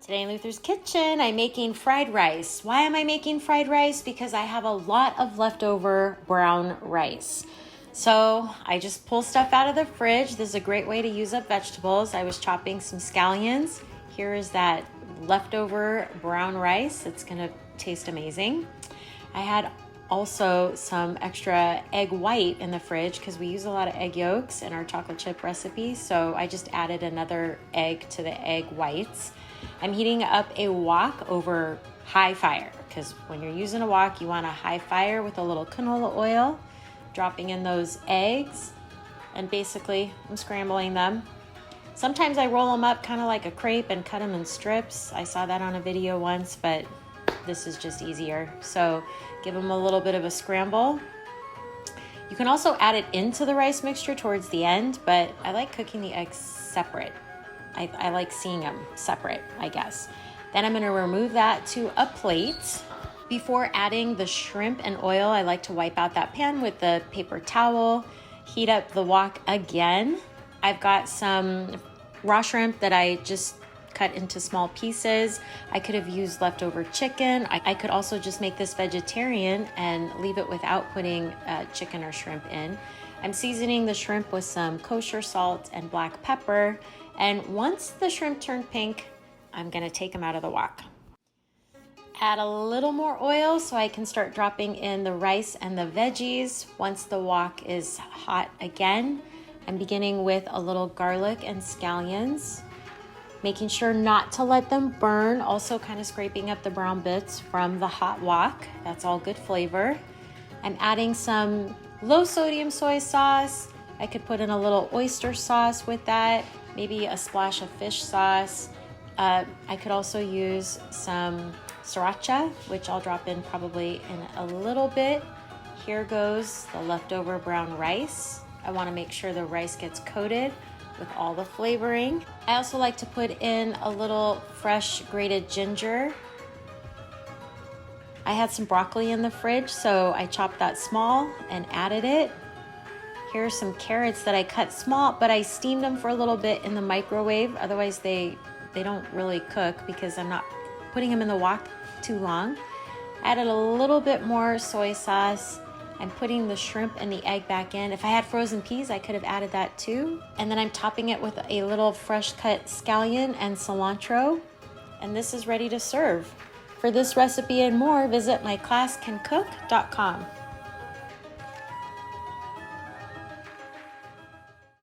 Today in Luther's Kitchen, I'm making fried rice. Why am I making fried rice? Because I have a lot of leftover brown rice. So I just pull stuff out of the fridge. This is a great way to use up vegetables. I was chopping some scallions. Here is that leftover brown rice. It's gonna taste amazing. I had also some extra egg white in the fridge because we use a lot of egg yolks in our chocolate chip recipe. So I just added another egg to the egg whites. I'm heating up a wok over high fire because when you're using a wok, you want a high fire with a little canola oil, dropping in those eggs, and basically I'm scrambling them. Sometimes I roll them up kind of like a crepe and cut them in strips. I saw that on a video once, but this is just easier. So give them a little bit of a scramble. You can also add it into the rice mixture towards the end, but I like cooking the eggs separate. I like seeing them separate, I guess. Then I'm gonna remove that to a plate. Before adding the shrimp and oil, I like to wipe out that pan with the paper towel, heat up the wok again. I've got some raw shrimp that I just cut into small pieces. I could have used leftover chicken. I could also just make this vegetarian and leave it without putting chicken or shrimp in. I'm seasoning the shrimp with some kosher salt and black pepper. And once the shrimp turn pink, I'm gonna take them out of the wok. Add a little more oil so I can start dropping in the rice and the veggies. Once the wok is hot again, I'm beginning with a little garlic and scallions, making sure not to let them burn, also kind of scraping up the brown bits from the hot wok. That's all good flavor. I'm adding some low sodium soy sauce. I could put in a little oyster sauce with that, maybe a splash of fish sauce. I could also use some sriracha, which I'll drop in probably in a little bit. Here goes the leftover brown rice. I want to make sure the rice gets coated with all the flavoring. I also like to put in a little fresh grated ginger. I had some broccoli in the fridge, so I chopped that small and added it. Here are some carrots that I cut small, but I steamed them for a little bit in the microwave. Otherwise they don't really cook because I'm not putting them in the wok too long. Added a little bit more soy sauce. I'm putting the shrimp and the egg back in. If I had frozen peas, I could have added that too. And then I'm topping it with a little fresh cut scallion and cilantro. And this is ready to serve. For this recipe and more, visit myclasscancook.com.